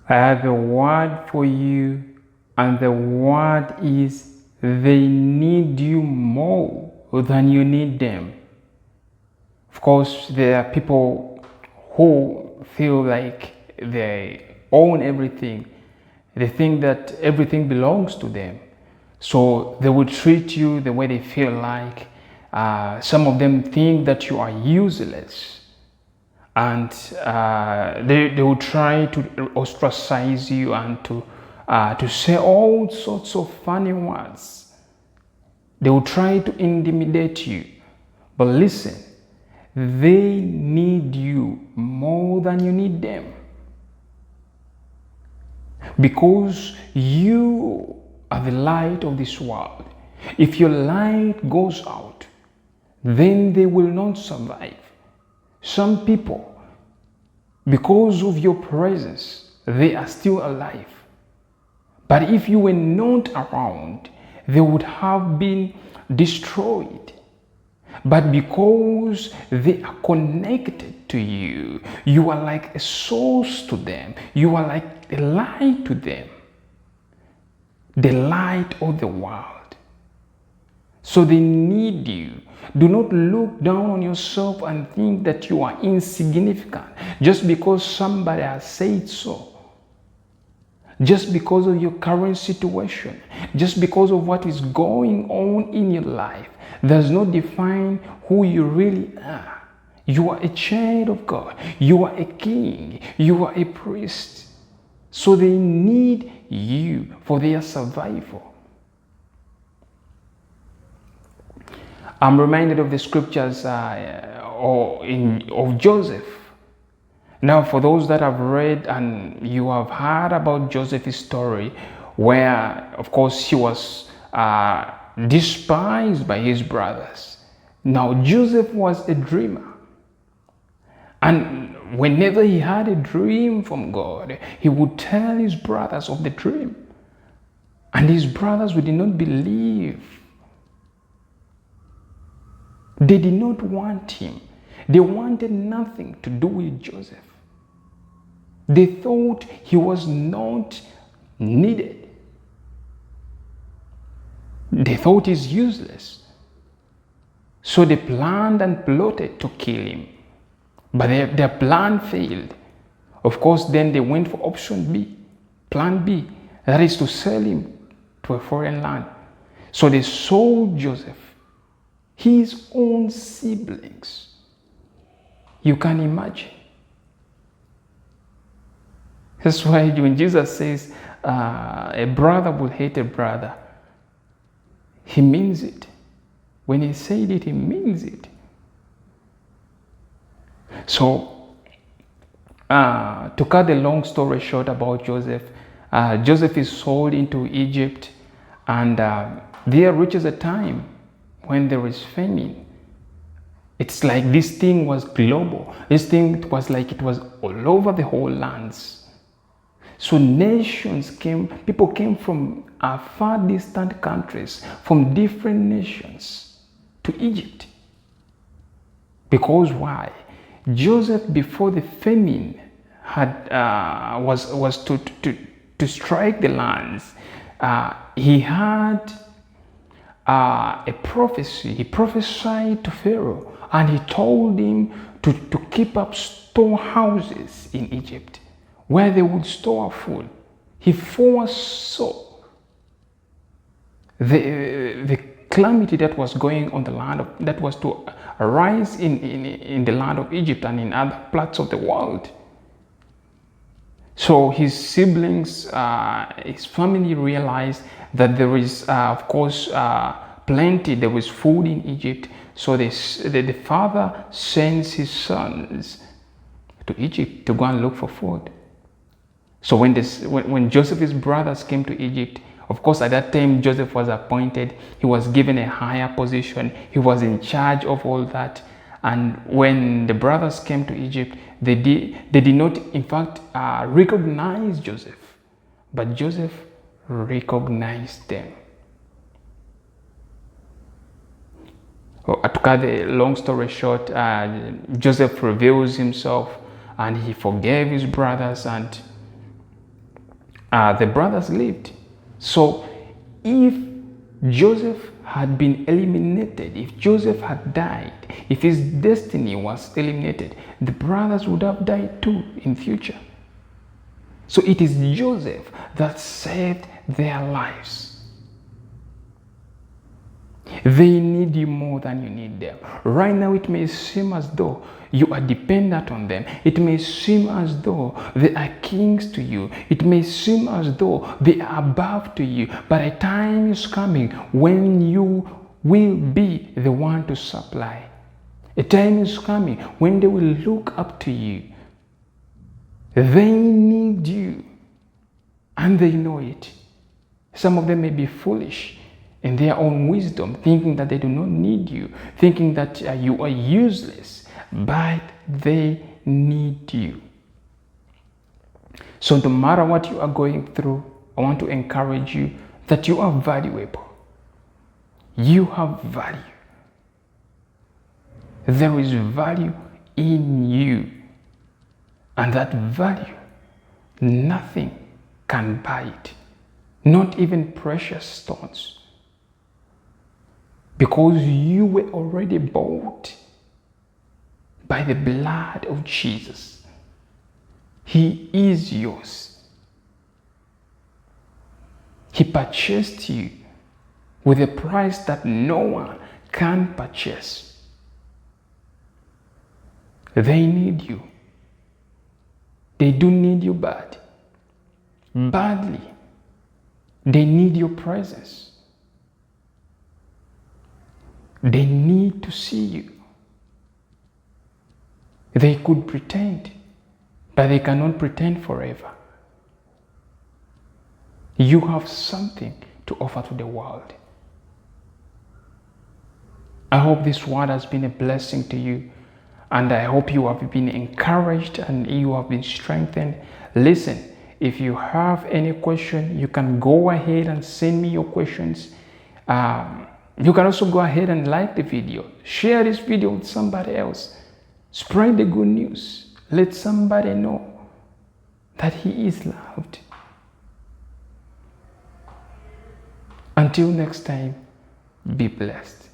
I have a word for you, and the word is they need you more than you need them. Of course, there are people who feel like they own everything. They think that everything belongs to them. So they will treat you the way they feel like. Some of them think that you are useless. And they will try to ostracize you and to say all sorts of funny words. They will try to intimidate you. But listen, they need you more than you need them. Because you are the light of this world. If your light goes out, then they will not survive. Some people, because of your presence, they are still alive. But if you were not around, they would have been destroyed. But because they are connected to you, you are like a source to them. You are like a light to them. The light of the world. So they need you. Do not look down on yourself and think that you are insignificant just because somebody has said so. Just because of your current situation, just because of what is going on in your life, does not define who you really are. You are a child of God. You are a king. You are a priest. So they need you for their survival. I'm reminded of the scriptures of Joseph. Now, for those that have read and you have heard about Joseph's story, where, of course, he was despised by his brothers. Now, Joseph was a dreamer. And whenever he had a dream from God, he would tell his brothers of the dream. And his brothers did not believe. They did not want him. They wanted nothing to do with Joseph. They thought he was not needed. They thought he's useless. So they planned and plotted to kill him. But their plan failed. Of course, then they went for option B, plan B, that is to sell him to a foreign land. So they sold Joseph, his own siblings. You can imagine. That's why when Jesus says a brother will hate a brother, he means it. When he said it, he means it. So, to cut the long story short about Joseph, Joseph is sold into Egypt, and there reaches a time when there is famine. It's like this thing was global. This thing was like it was all over the whole lands. So nations came, people came from far distant countries, from different nations to Egypt. Because why? Joseph, before the famine was to strike the lands, he had a prophecy. He prophesied to Pharaoh, and he told him to keep up storehouses in Egypt where they would store food. He foresaw the calamity that was going on the land that was to arise in the land of Egypt and in other parts of the world. So his siblings, his family realized that there is, of course, plenty. There was food in Egypt. So the father sends his sons to Egypt to go and look for food. So when Joseph's brothers came to Egypt, of course, at that time, Joseph was appointed. He was given a higher position. He was in charge of all that. And when the brothers came to Egypt, they did not, in fact, recognize Joseph. But Joseph recognized them. To cut the long story short, Joseph reveals himself and he forgave his brothers, and The brothers lived. So if Joseph had been eliminated, if Joseph had died, if his destiny was eliminated, the brothers would have died too in future. So it is Joseph that saved their lives. They need you more than you need them. Right now, it may seem as though you are dependent on them. It may seem as though they are kings to you. It may seem as though they are above to you. But a time is coming when you will be the one to supply. A time is coming when they will look up to you. They need you, and they know it. Some of them may be foolish in their own wisdom, thinking that they do not need you, thinking that you are useless, but they need you. So no matter what you are going through, I want to encourage you that you are valuable. You have value. There is value in you. And that value, nothing can buy it. Not even precious stones. Because you were already bought by the blood of Jesus. He is yours. He purchased you with a price that no one can purchase. They need you. They do need you badly. They need your presence. They need to see you. They could pretend, but they cannot pretend forever. You have something to offer to the world. I hope this word has been a blessing to you. And I hope you have been encouraged and you have been strengthened. Listen, if you have any question, you can go ahead and send me your questions. You can also go ahead and like the video. Share this video with somebody else. Spread the good news. Let somebody know that he is loved. Until next time, be blessed.